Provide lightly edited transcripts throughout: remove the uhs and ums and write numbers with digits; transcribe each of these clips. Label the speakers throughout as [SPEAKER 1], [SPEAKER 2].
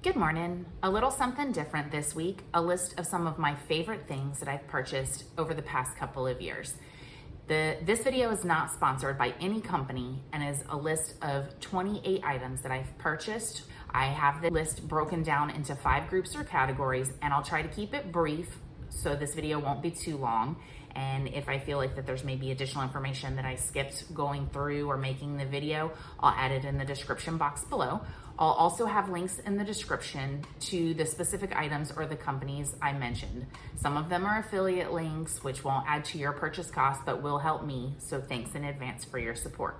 [SPEAKER 1] Good morning. A little something different this week, a list of some of my favorite things that I've purchased over the past couple of years. This video is not sponsored by any company and is a list of 28 items that I've purchased. I have the list broken down into 5 groups or categories, and I'll try to keep it brief so this video won't be too long. And if I feel like that there's maybe additional information that I skipped going through or making the video, I'll add it in the description box below. I'll also have links in the description to the specific items or the companies I mentioned. Some of them are affiliate links, which won't add to your purchase cost, but will help me. So thanks in advance for your support.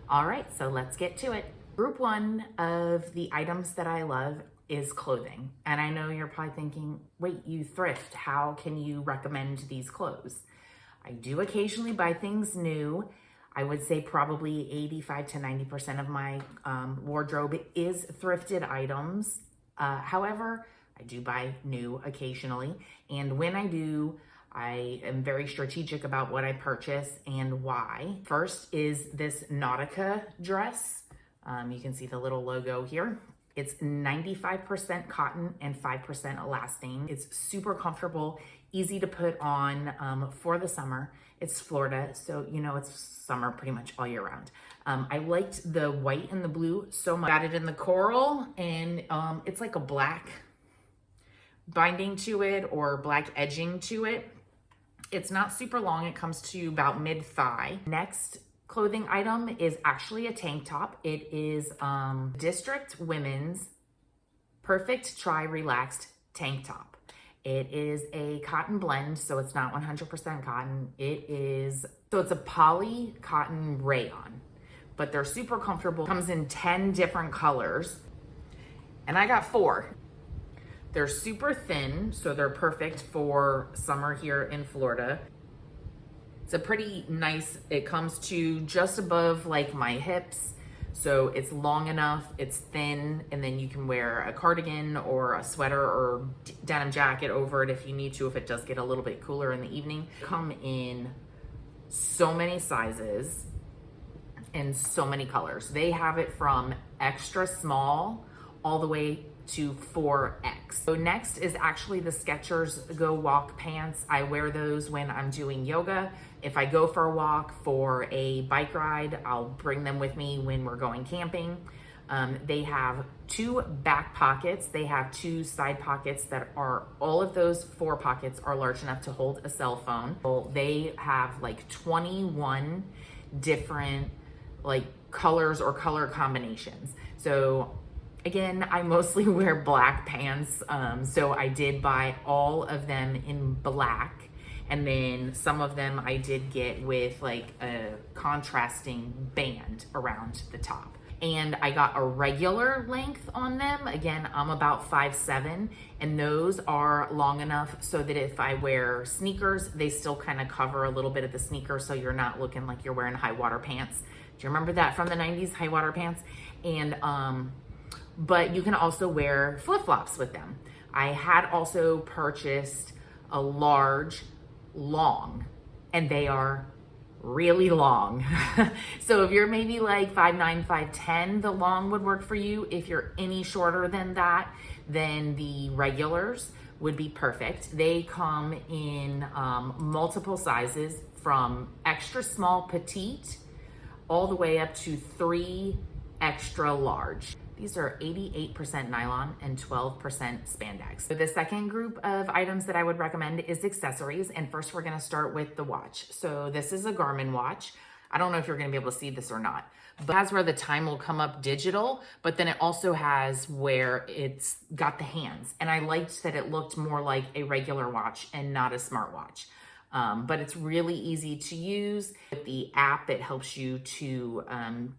[SPEAKER 1] All right, so let's get to it. Group 1 of the items that I love is clothing. And I know you're probably thinking, wait, you thrift. How can you recommend these clothes? I do occasionally buy things new. I would say probably 85 to 90% of my wardrobe is thrifted items. However, I do buy new occasionally. And when I do, I am very strategic about what I purchase and why. First is this Nautica dress. You can see the little logo here. It's 95% cotton and 5% elastane. It's super comfortable, easy to put on for the summer. It's Florida, so you know it's summer pretty much all year round. I liked the white and the blue so much. Got it in the coral, and it's like a black binding to it or black edging to it. It's not super long. It comes to about mid-thigh. Next clothing item is actually a tank top. It is District Women's Perfect Try Relaxed Tank Top. It is a cotton blend, so it's not 100% cotton. It's a poly cotton rayon, but they're super comfortable. Comes in 10 different colors, and I got 4. They're super thin, so they're perfect for summer here in Florida. It's a pretty nice, it comes to just above like my hips. So it's long enough, it's thin, and then you can wear a cardigan or a sweater or denim jacket over it if you need to, if it does get a little bit cooler in the evening. Come in so many sizes and so many colors. They have it from extra small all the way to 4X. So next is actually the Skechers Go Walk pants. I wear those when I'm doing yoga. If I go for a walk, for a bike ride, I'll bring them with me when we're going camping. They have 2 back pockets. They have 2 side pockets that are, all of those 4 pockets are large enough to hold a cell phone. They have like 21 different like colors or color combinations. So again, I mostly wear black pants, so I did buy all of them in black, and then some of them I did get with like a contrasting band around the top. And I got a regular length on them. Again, I'm about 5'7", and those are long enough so that if I wear sneakers, they still kind of cover a little bit of the sneaker, so you're not looking like you're wearing high water pants. Do you remember that from the 90s, high water pants? And but you can also wear flip-flops with them. I had also purchased a large, long, and they are really long. So if you're maybe like 5'9", 5'10", the long would work for you. If you're any shorter than that, then the regulars would be perfect. They come in multiple sizes, from extra small petite all the way up to 3 extra large. These are 88% nylon and 12% spandex. So the second group of items that I would recommend is accessories. And first we're gonna start with the watch. So this is a Garmin watch. I don't know if you're gonna be able to see this or not, but it has where the time will come up digital, but then it also has where it's got the hands. And I liked that it looked more like a regular watch and not a smartwatch. But it's really easy to use. With the app, it helps you to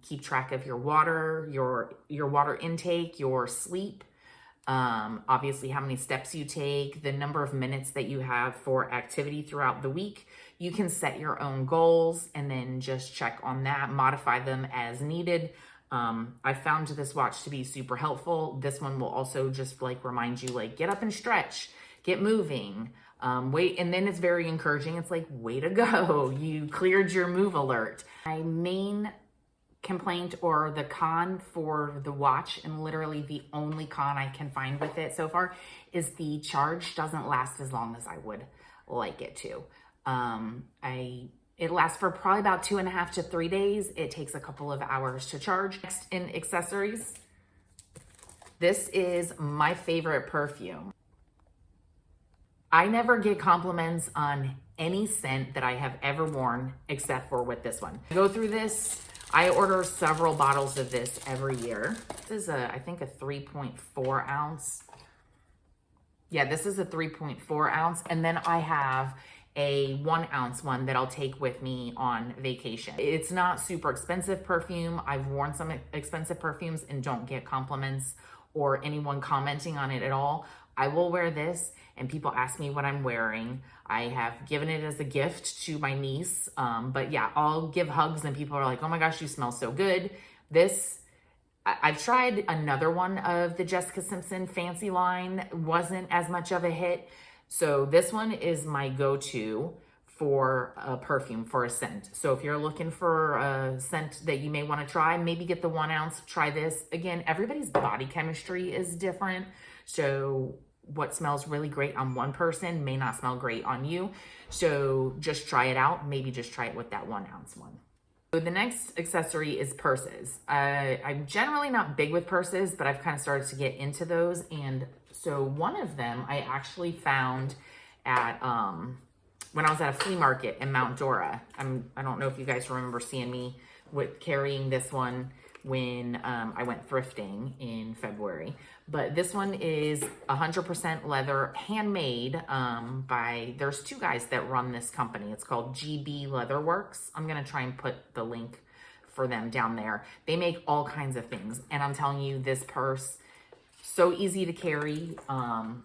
[SPEAKER 1] keep track of your water, your water intake, your sleep, obviously how many steps you take, the number of minutes that you have for activity throughout the week. You can set your own goals and then just check on that, modify them as needed. I found this watch to be super helpful. This one will also just like remind you, like, get up and stretch, get moving. Wait, and then it's very encouraging. It's like, way to go. You cleared your move alert. My main complaint or the con for the watch, and literally the only con I can find with it so far, is the charge doesn't last as long as I would like it to. It lasts for probably about 2.5 to 3 days. It takes a couple of hours to charge. Next, in accessories, this is my favorite perfume. I never get compliments on any scent that I have ever worn except for with this one. I go through this. I order several bottles of this every year. This is I think a 3.4 ounce. Yeah, this is a 3.4 ounce. And then I have a 1 ounce one that I'll take with me on vacation. It's not super expensive perfume. I've worn some expensive perfumes and don't get compliments or anyone commenting on it at all. I will wear this and people ask me what I'm wearing. I have given it as a gift to my niece. But yeah, I'll give hugs and people are like, oh my gosh, you smell so good. I've tried another one of the Jessica Simpson Fancy line. Wasn't as much of a hit. So this one is my go-to for a perfume, for a scent. So if you're looking for a scent that you may want to try, maybe get the 1 ounce, try this. Again, everybody's body chemistry is different. So what smells really great on one person may not smell great on you. So just try it out. Maybe just try it with that 1 ounce one. So the next accessory is purses. I'm generally not big with purses, but I've kind of started to get into those. And so one of them I actually found at, when I was at a flea market in Mount Dora. I don't know if you guys remember seeing me carrying this one when I went thrifting in February. But this one is 100% leather, handmade there's two guys that run this company. It's called GB Leatherworks. I'm gonna try and put the link for them down there. They make all kinds of things. And I'm telling you, this purse, so easy to carry. And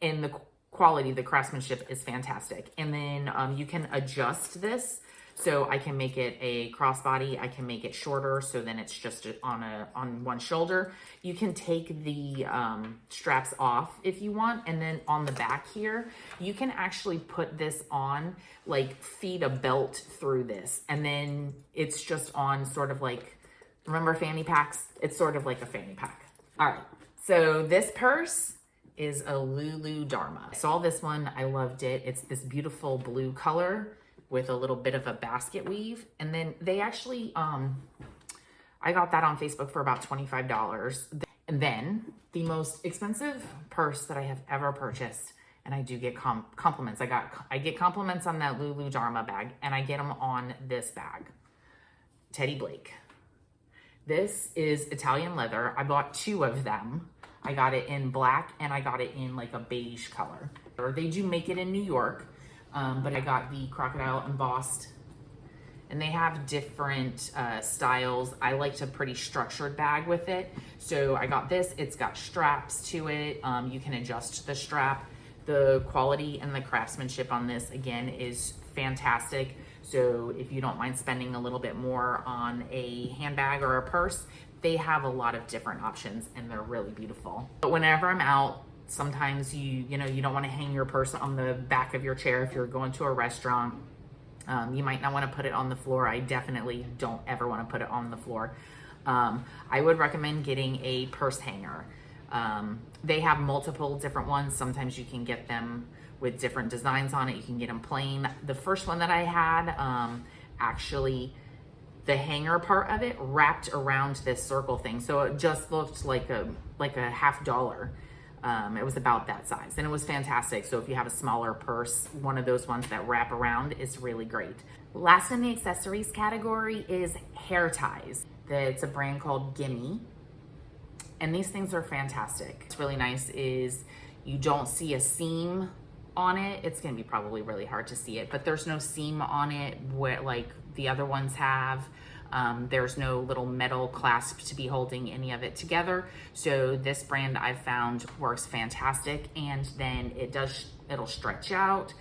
[SPEAKER 1] the quality, the craftsmanship is fantastic. And then you can adjust this. So I can make it a crossbody. I can make it shorter, so then it's just on one shoulder. You can take the straps off if you want, and then on the back here, you can actually put this on, like feed a belt through this, and then it's just on sort of like, remember fanny packs? It's sort of like a fanny pack. All right, so this purse is a Lulu Dharma. I saw this one, I loved it. It's this beautiful blue color with a little bit of a basket weave. And then they actually, I got that on Facebook for about $25. And then the most expensive purse that I have ever purchased, and I do get compliments. I get compliments on that Lulu Dharma bag, and I get them on this bag. Teddy Blake. This is Italian leather. I bought 2 of them. I got it in black and I got it in like a beige color. They do make it in New York. But I got the crocodile embossed, and they have different styles. I liked a pretty structured bag with it. So I got this, it's got straps to it. You can adjust the strap. The quality and the craftsmanship on this, again, is fantastic. So if you don't mind spending a little bit more on a handbag or a purse, they have a lot of different options and they're really beautiful. But whenever I'm out, sometimes you don't want to hang your purse on the back of your chair if you're going to a restaurant. You might not want to put it on the floor. I definitely don't ever want to put it on the floor. I would recommend getting a purse hanger. They have multiple different ones. Sometimes you can get them with different designs on it. You can get them plain. The first one that I had, actually, the hanger part of it wrapped around this circle thing. So it just looked like a $50. It was about that size and it was fantastic. So if you have a smaller purse, one of those ones that wrap around is really great. Last in the accessories category is hair ties. It's a brand called Gimme. And these things are fantastic. What's really nice is you don't see a seam on it. It's gonna be probably really hard to see it, but there's no seam on it where like the other ones have. There's no little metal clasp to be holding any of it together. So this brand I've found works fantastic, and then it'll stretch out.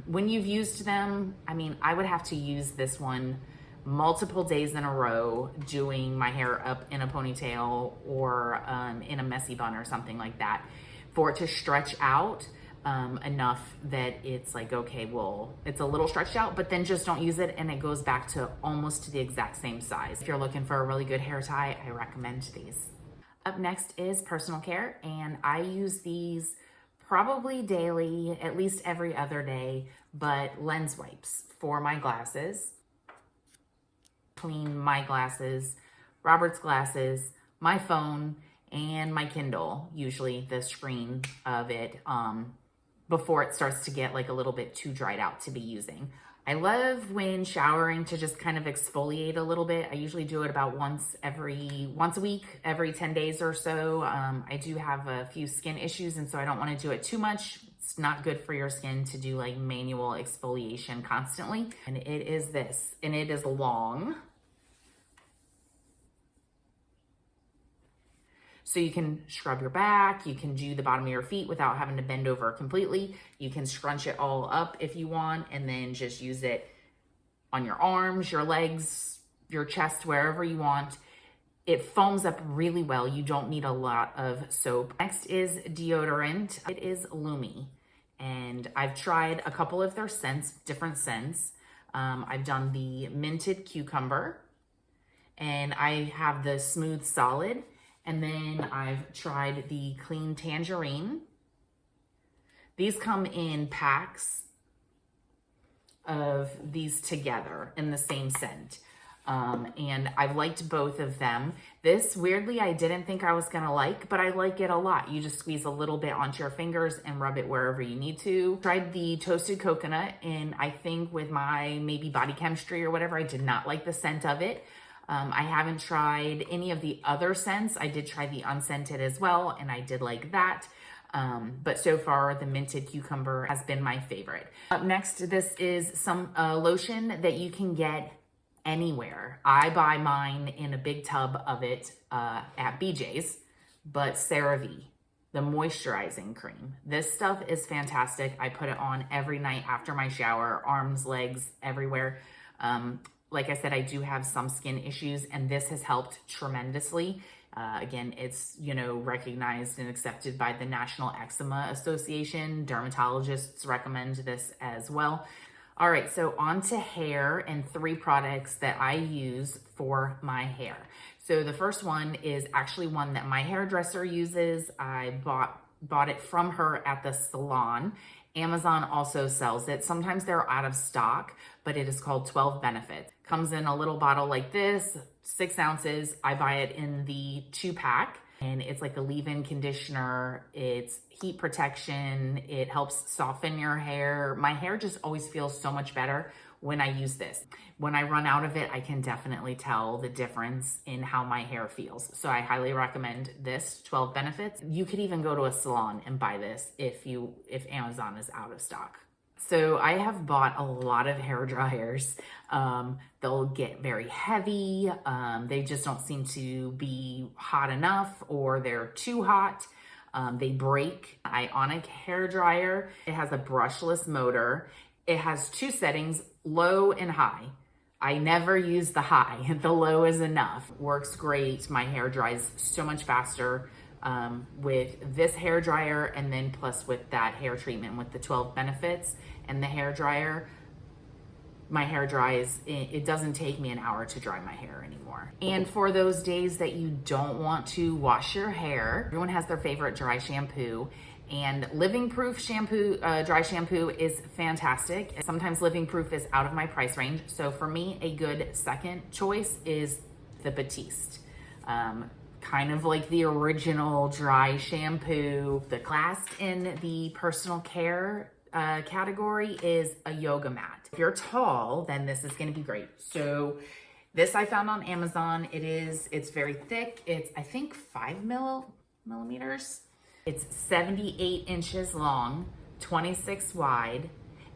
[SPEAKER 1] When you've used them, I mean, I would have to use this one multiple days in a row doing my hair up in a ponytail or in a messy bun or something like that for it to stretch out. enough that it's like, okay, well, it's a little stretched out, but then just don't use it and it goes back to almost to the exact same size. If you're looking for a really good hair tie, I recommend these. Up next is personal care, and I use these probably daily, at least every other day, but lens wipes for my glasses. Clean my glasses, Robert's glasses, my phone, and my Kindle, usually the screen of it, before it starts to get like a little bit too dried out to be using. I love when showering to just kind of exfoliate a little bit. I usually do it about once a week, every 10 days or so. I do have a few skin issues, and so I don't want to do it too much. It's not good for your skin to do like manual exfoliation constantly. And it is this, and it is long. So you can scrub your back, you can do the bottom of your feet without having to bend over completely. You can scrunch it all up if you want, and then just use it on your arms, your legs, your chest, wherever you want. It foams up really well. You don't need a lot of soap. Next is deodorant. It is Lumi, and I've tried a couple of their scents, different scents. I've done the minted cucumber, and I have the smooth solid. And then I've tried the clean tangerine. These come in packs of these together in the same scent. And I've liked both of them. This, weirdly, I didn't think I was gonna like, but I like it a lot. You just squeeze a little bit onto your fingers and rub it wherever you need to. Tried the toasted coconut, and I think with my maybe body chemistry or whatever, I did not like the scent of it. I haven't tried any of the other scents. I did try the unscented as well, and I did like that. But so far, the minted cucumber has been my favorite. Up next, this is some lotion that you can get anywhere. I buy mine in a big tub of it at BJ's, but CeraVe, the moisturizing cream. This stuff is fantastic. I put it on every night after my shower, arms, legs, everywhere. Like I said, I do have some skin issues, and this has helped tremendously. Again, it's, recognized and accepted by the National Eczema Association. Dermatologists recommend this as well. All right, so on to hair and 3 products that I use for my hair. So the first one is actually one that my hairdresser uses. I bought it from her at the salon. Amazon also sells it. Sometimes they're out of stock, but it is called 12 Benefits. Comes in a little bottle like this, 6 ounces. I buy it in the 2-pack, and it's like a leave-in conditioner. It's heat protection. It helps soften your hair. My hair just always feels so much better when I use this. When I run out of it, I can definitely tell the difference in how my hair feels. So I highly recommend this 12 Benefits. You could even go to a salon and buy this if Amazon is out of stock. So I have bought a lot of hair dryers. They'll get very heavy. They just don't seem to be hot enough, or they're too hot. They break. Ionic hair dryer. It has a brushless motor. It has 2 settings, low and high. I never use the high. The low is enough. Works great. My hair dries so much faster with this hair dryer, and then plus with that hair treatment with the 12 Benefits and the hair dryer. My hair dries, it doesn't take me an hour to dry my hair anymore. And for those days that you don't want to wash your hair, everyone has their favorite dry shampoo. And Living Proof shampoo, dry shampoo is fantastic. Sometimes Living Proof is out of my price range. So for me, a good second choice is the Batiste. Kind of like the original dry shampoo. The last in the personal care category is a yoga mat. If you're tall, then this is gonna be great. So this I found on Amazon. It's very thick. It's, I think, 5 millimeters. It's 78 inches long, 26 wide,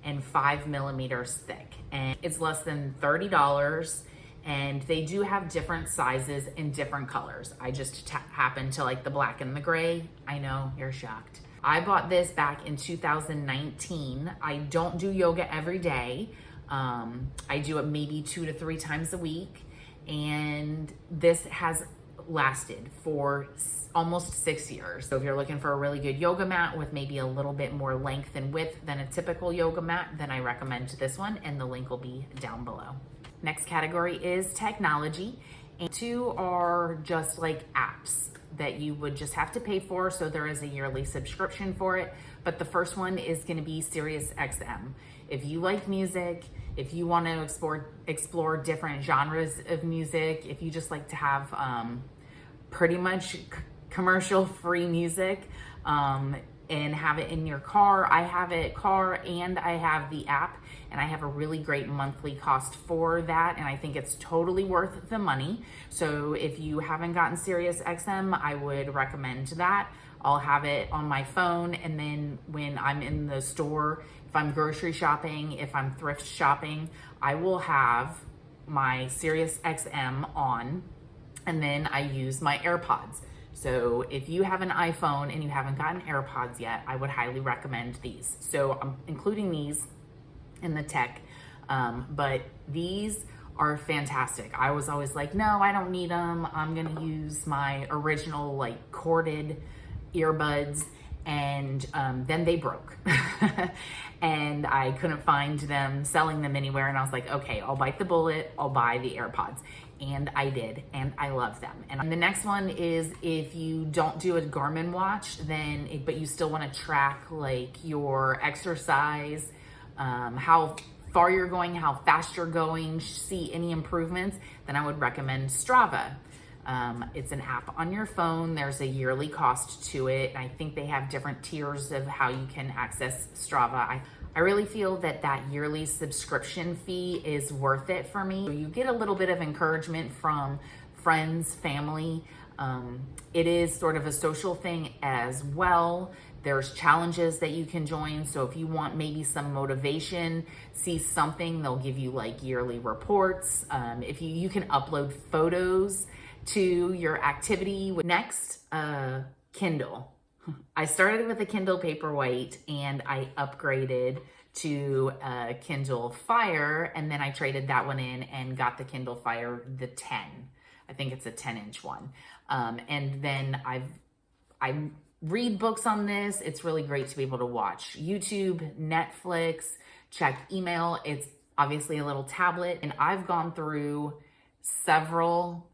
[SPEAKER 1] and 5 millimeters thick. And it's less than $30. And they do have different sizes and different colors. I just happen to like the black and the gray. I know, you're shocked. I bought this back in 2019. I don't do yoga every day. I do it maybe 2 to 3 times a week. And this has lasted for almost 6 years. So if you're looking for a really good yoga mat with maybe a little bit more length and width than a typical yoga mat, then I recommend this one, and the link will be down below. Next category is technology. And 2 are just like apps that you would just have to pay for. So there is a yearly subscription for it. But the first one is going to be SiriusXM. If you like music, if you want to explore different genres of music, if you just like to have pretty much commercial-free music and have it in your car, I have it car and I have the app, and I have a really great monthly cost for that, and I think it's totally worth the money. So if you haven't gotten SiriusXM, I would recommend that. I'll have it on my phone, and then when I'm in the store, if I'm grocery shopping, if I'm thrift shopping, I will have my SiriusXM on, and then I use my AirPods. So if you have an iPhone and you haven't gotten AirPods yet, I would highly recommend these. So I'm including these in the tech, but these are fantastic. I was always like, no, I don't need them. I'm gonna use my original like corded earbuds, and then they broke and I couldn't find them selling them anywhere, and I was like, okay, I'll bite the bullet, I'll buy the AirPods. And I did, and I love them. And the next one is, if you don't do a Garmin watch, but you still want to track like your exercise, how far you're going, how fast you're going, see any improvements, then I would recommend Strava. It's an app on your phone. There's a yearly cost to it. I think they have different tiers of how you can access Strava. I really feel that yearly subscription fee is worth it for me. You get a little bit of encouragement from friends, family. It is sort of a social thing as well. There's challenges that you can join. So if you want maybe some motivation, see something, they'll give you like yearly reports. If you can upload photos to your activity. Next, Kindle. I started with a Kindle Paperwhite, and I upgraded to a Kindle Fire, and then I traded that one in and got the Kindle Fire, the 10. I think it's a 10-inch one. And then I read books on this. It's really great to be able to watch YouTube, Netflix, check email. It's obviously a little tablet, and I've gone through several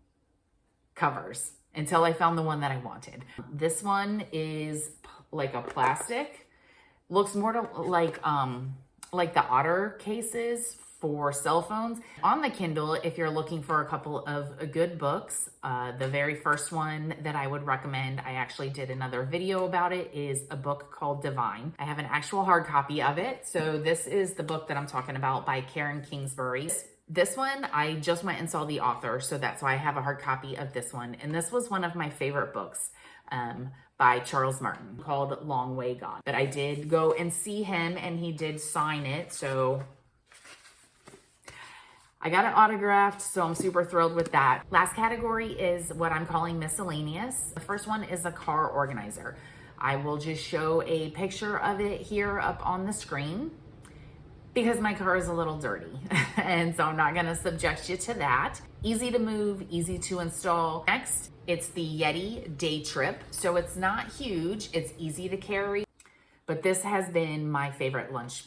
[SPEAKER 1] covers until I found the one that I wanted. This one is like a plastic, looks more to like the Otter cases for cell phones. On the Kindle, if you're looking for a couple of good books, the very first one that I would recommend, I actually did another video about it, is a book called Divine. I have an actual hard copy of it. So this is the book that I'm talking about, by Karen Kingsbury. This one, I just went and saw the author, so that's why I have a hard copy of this one. And this was one of my favorite books by Charles Martin, called Long Way Gone. But I did go and see him, and he did sign it, so I got it autographed, so I'm super thrilled with that. Last category is what I'm calling miscellaneous. The first one is a car organizer. I will just show a picture of it here up on the screen, because my car is a little dirty and so I'm not gonna subject you to that. Easy to move, easy to install. Next, it's the Yeti Day Trip. So it's not huge, it's easy to carry, but this has been my favorite lunch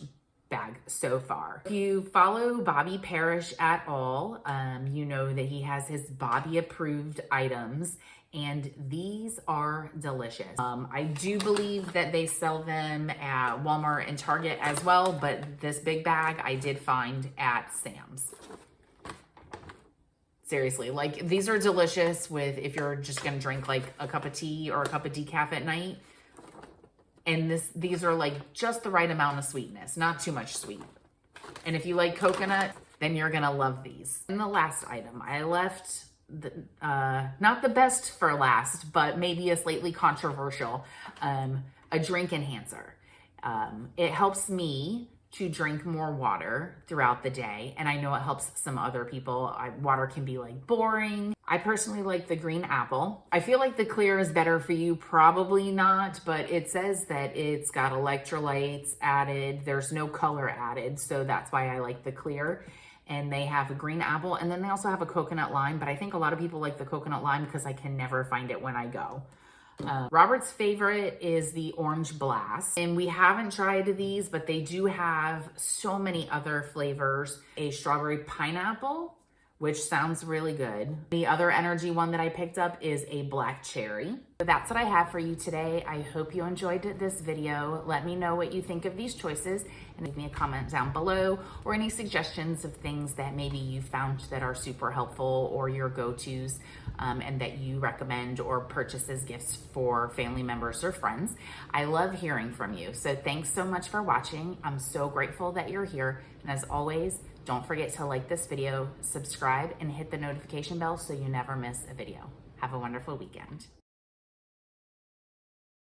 [SPEAKER 1] bag so far. If you follow Bobby Parrish at all, you know that he has his Bobby approved items, and these are delicious. I do believe that they sell them at Walmart and Target as well, but this big bag I did find at Sam's. Seriously, like, these are delicious with, if you're just gonna drink like a cup of tea or a cup of decaf at night. And these are like just the right amount of sweetness, not too much sweet. And if you like coconut, then you're gonna love these. And the last item, I left not the best for last, but maybe a slightly controversial, a drink enhancer. It helps me to drink more water throughout the day, and I know it helps some other people. Water can be like boring. I personally like the green apple. I feel like the clear is better for you, probably not, but it says that it's got electrolytes added. There's no color added, so that's why I like the clear. and they have a green apple, and then they also have a coconut lime, but I think a lot of people like the coconut lime because I can never find it when I go. Robert's favorite is the orange blast, and we haven't tried these, but they do have so many other flavors. A strawberry pineapple, which sounds really good. The other energy one that I picked up is a black cherry. So that's what I have for you today. I hope you enjoyed this video. Let me know what you think of these choices and leave me a comment down below, or any suggestions of things that maybe you found that are super helpful, or your go-tos and that you recommend or purchase as gifts for family members or friends. I love hearing from you. So thanks so much for watching. I'm so grateful that you're here. And as always, don't forget to like this video, subscribe, and hit the notification bell so you never miss a video. Have a wonderful weekend.